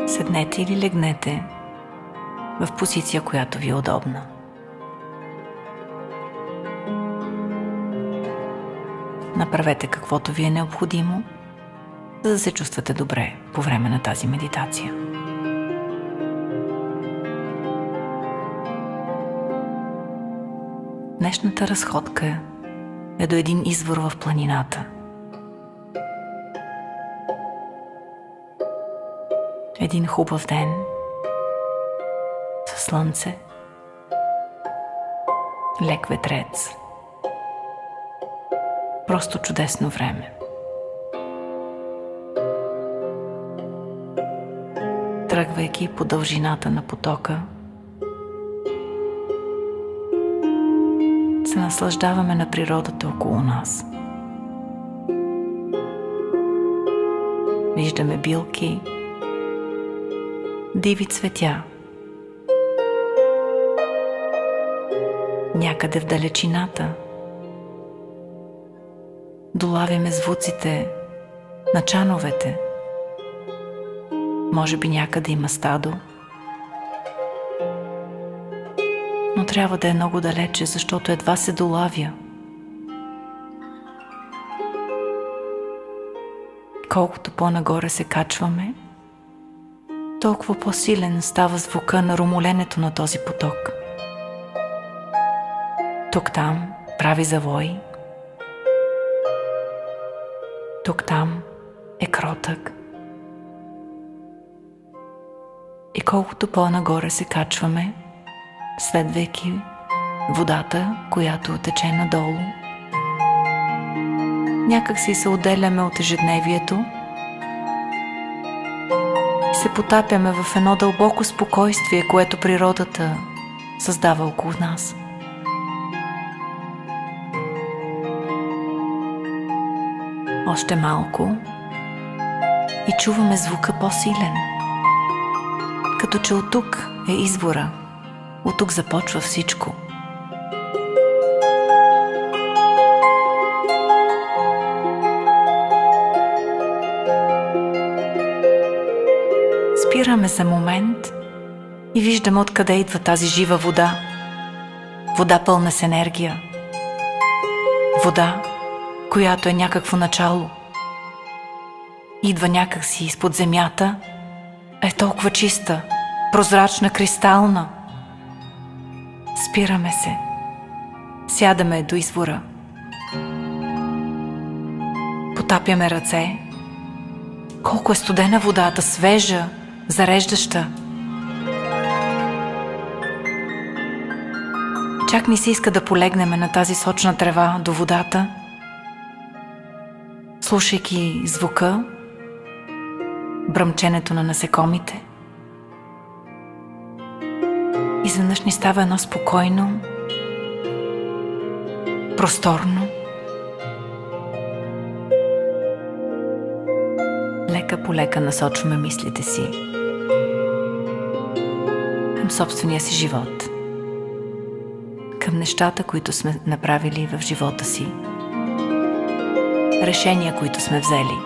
Седнете или легнете в позиция, която ви е удобна. Направете каквото ви е необходимо, за да се чувствате добре по време на тази медитация. Днешната разходка е до един извор в планината. Един хубав ден със слънце, лек ветрец, просто чудесно време. Тръгвайки по дължината на потока, се наслаждаваме на природата около нас. Виждаме билки, диви цветя. Някъде в далечината долавяме звуците на чановете. Може би някъде има стадо, но трябва да е много далече, защото едва се долавя. Колкото по-нагоре се качваме, толкова по-силен става звука на ромоленето на този поток. Тук-там прави завой, тук-там е кротък. И колкото по-нагоре се качваме, следвайки водата, която тече надолу, някак си се отделяме от ежедневието и се потапяме в едно дълбоко спокойствие, което природата създава около нас. Още малко и чуваме звука по-силен. Като че от тук е извора, от тук започва всичко. Спираме за момент и виждаме откъде идва тази жива вода. Вода пълна с енергия. Вода, която е някакво начало. Идва някакси изпод земята, е толкова чиста, прозрачна, кристална. Спираме се, сядаме до извора, потапяме ръце. Колко е студена водата, свежа, зареждаща. Чак ни се иска да полегнем на тази сочна трева до водата, слушайки звука, бръмченето на насекомите. Изведнъж ни става едно спокойно, просторно. Лека по лека насочваме мислите си към собствения си живот, към нещата, които сме направили в живота си, решения, които сме взели.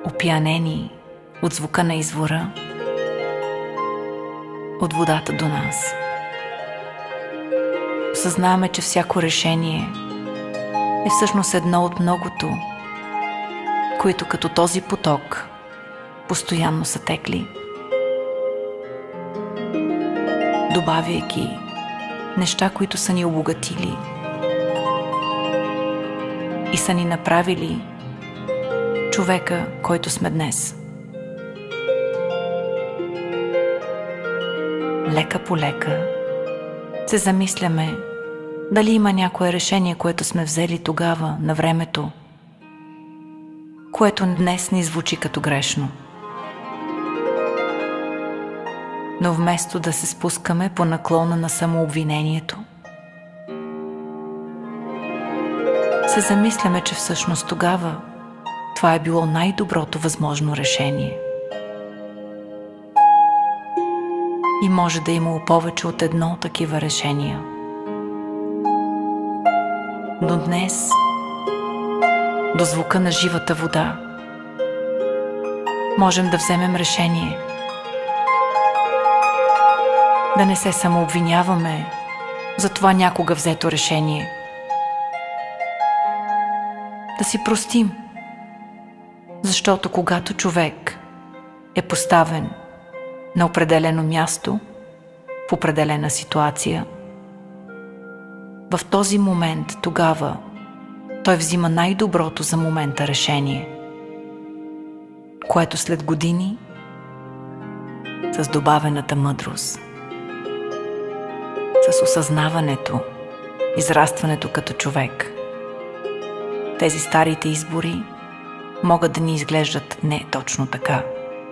Опиянени от звука на извора, от водата до нас. Осъзнаваме, че всяко решение е всъщност едно от многото, които като този поток постоянно са текли, добавяйки неща, които са ни обогатили и са ни направили човека, който сме днес. Лека по лека се замисляме дали има някое решение, което сме взели тогава, на времето, което днес ни звучи като грешно. Но вместо да се спускаме по наклона на самообвинението, се замисляме, че всъщност тогава това е било най-доброто възможно решение. И може да е имало повече от едно такива решения. Но днес до звука на живата вода, можем да вземем решение. Да не се самообвиняваме за това някога взето решение. Да си простим, защото когато човек е поставен на определено място, в определена ситуация, в този момент тогава той взима най-доброто за момента решение, което след години, с добавената мъдрост, с осъзнаването, израстването като човек, тези старите избори могат да ни изглеждат не точно така,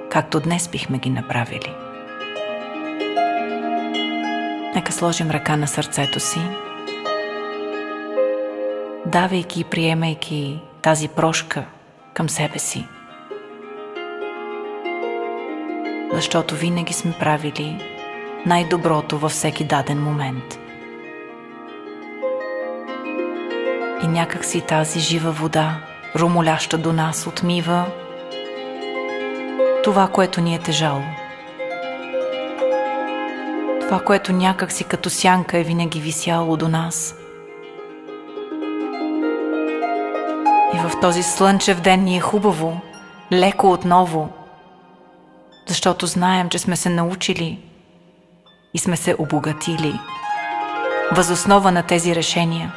както днес бихме ги направили. Нека сложим ръка на сърцето си, давайки и приемайки тази прошка към себе си. Защото винаги сме правили най-доброто във всеки даден момент. И някак си тази жива вода, румоляща до нас, отмива това, което ни е тежало. Това, което някак си като сянка е винаги висяло до нас. И в този слънчев ден ни е хубаво, леко отново, защото знаем, че сме се научили и сме се обогатили въз основа на тези решения.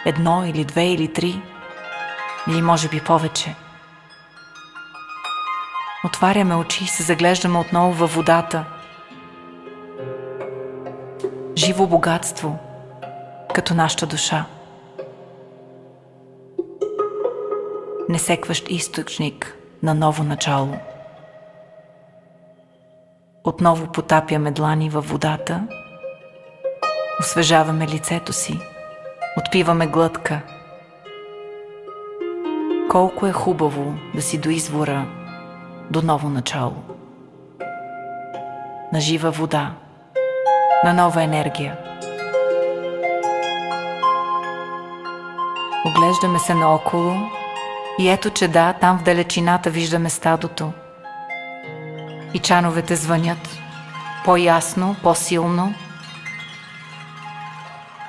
1 или 2 или 3, или може би повече. Отваряме очи и се заглеждаме отново във водата. Живо богатство, като нашата душа. Несекващ източник на ново начало. Отново потапяме длани във водата, освежаваме лицето си, отпиваме глътка. Колко е хубаво да си до извора, до ново начало. На жива вода, на нова енергия. Оглеждаме се наоколо и ето, че да, там в далечината виждаме стадото. И чановете звънят по-ясно, по-силно,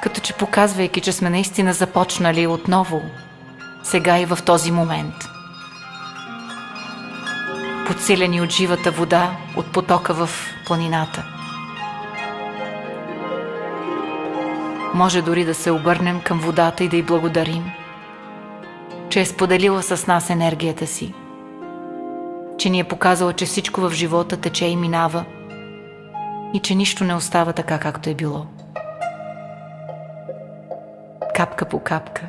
като че показвайки, че сме наистина започнали отново, сега и в този момент. Подсилени от живата вода, от потока в планината. Може дори да се обърнем към водата и да й благодарим, че е споделила с нас енергията си, че ни е показала, че всичко в живота тече и минава и че нищо не остава така, както е било. Капка по капка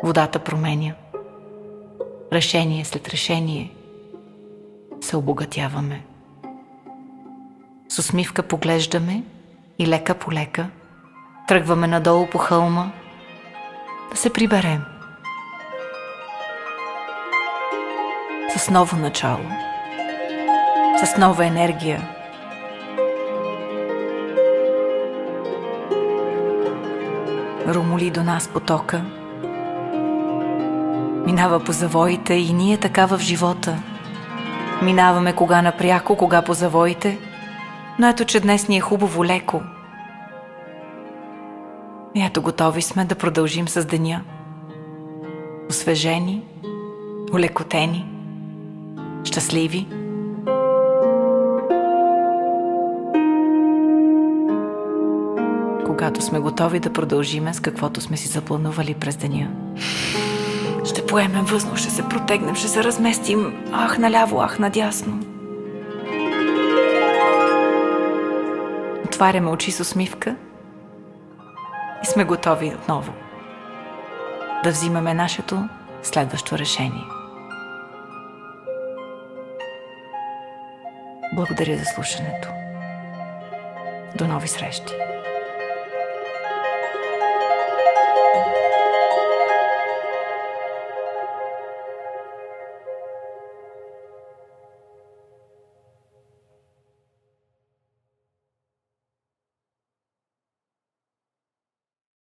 водата променя. Решение след решение се обогатяваме. С усмивка поглеждаме и лека по лека тръгваме надолу по хълма да се приберем. С ново начало, с нова енергия. Румоли до нас потока, минава по завоите и ние така в живота. Минаваме кога напряко, кога по завоите, но ето, че днес ни е хубаво леко. И ето, готови сме да продължим с деня. Освежени, улекотени, щастливи. Когато сме готови да продължиме с каквото сме си запланували през деня. Ще поемем въздух, ще се протегнем, ще се разместим. Ах наляво, ах надясно. Отваряме очи с усмивка и сме готови отново да взимаме нашето следващо решение. Благодаря за слушането. До нови срещи!